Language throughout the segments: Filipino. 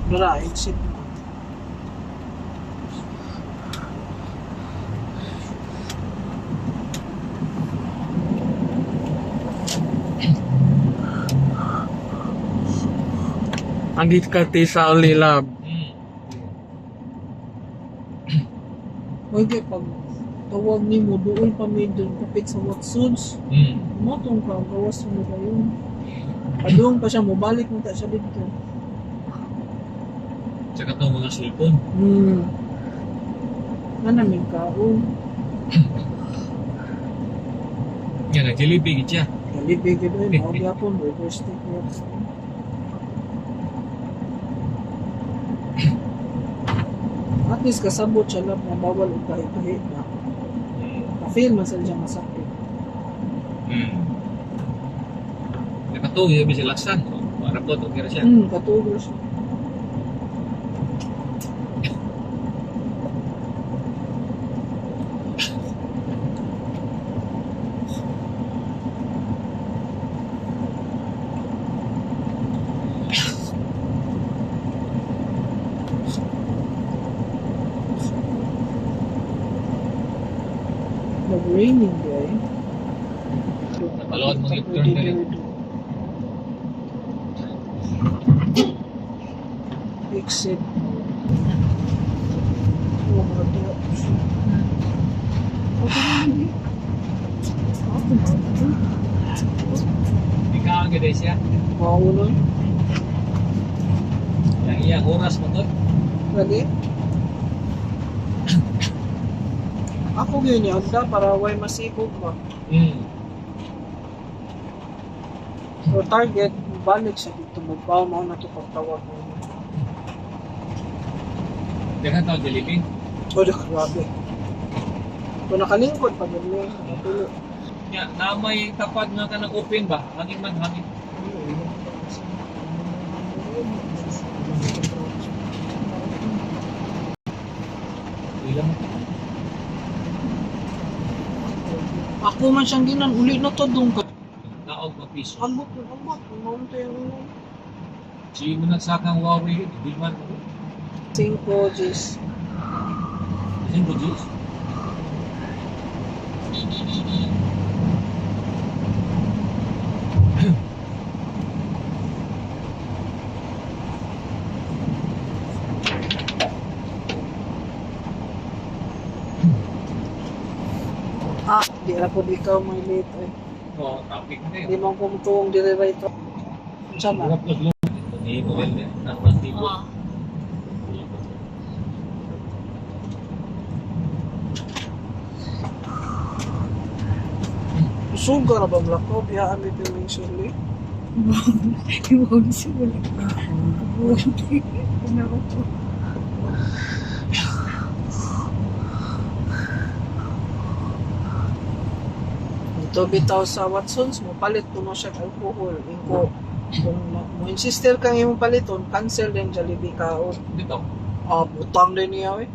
Dara, exit. Andit ka ti sa ulilab. Okay, pag tawag ni mo, doon pa may doon kapit sa Watsons. Matong ka, gawas mo na yun. Padung pa siya, mabalik mo ta siya dito. Tsaka itong mga cellphone. Namin kaon. Yan, nag-Jollibee siya. Kalibig ito yun, mga gyapon, reverse take works. At least kasabot siya lang na bawal o kahit-kahit na. Na-feel man sa siya masakit. Nakatuloy yung bisa laksan. Para po, okay na siya. Katulo siya. Nag-raining day. Napalawad mong U-turn na rin. Exit. Oh, mga diya. Hindi ka ang ganda siya. Maulan. Yang iyang oras mo to. Ready? Ako yun yung anda para way masibog ba? So target, balik siya dito. Magbawa mo na ito pagtawag mo. Ganyan tao Jollibee. Oh, grabe. Kung nakalingkod pa din mo, nakatulo. Ya, na may tapad na ka ng open ba? Hangin man, hangin. Ilang Ako man siyang ginan, uli na to doon ka. naog na piso. Ambot. Mount yung Si mo nagsakang Huawei, di man. 5 Gs. Isin ko, Diyos? Di na po ikaw may late eh. Oo, topic na Di yun. man kumutuong dire right. Sama. Hindi mo rin eh. Nakapatibo. Suga na ba blako? Biyaan dito yung Shirley. Iwan siya wala. Iwan ko. Ito bitaw sa Watsons mo, palit ko mo siya alcohol. Inko, kung mo insister kang imong paliton, cancel din Jollibee kaon. Dito. Butang din niya eh.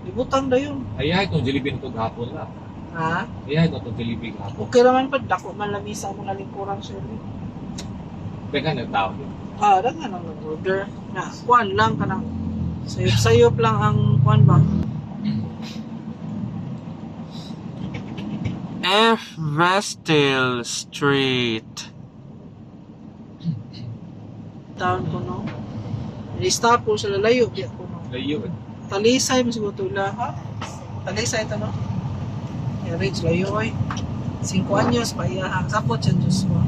Di butang na yun. Ayahay itong Jollibee nito gahapon lang. Ha? Ayahay itong Jollibee gahapon. Okay naman pa, dako man lamisa mo na lingkurang Shirley. Beka nagtawag yun. Daga nang nag-order. Na, kuan lang ka nang sayop-sayop lang ang kuan ba? F. Vestil Street. Taon ko no. Lista po sa lalayo, di ako no. Layo eh. Talisay mo siguro tula, ha? Talisay ito no. Reach layo ay. 5 anyos pa iya. Sapot siya Diyos mo.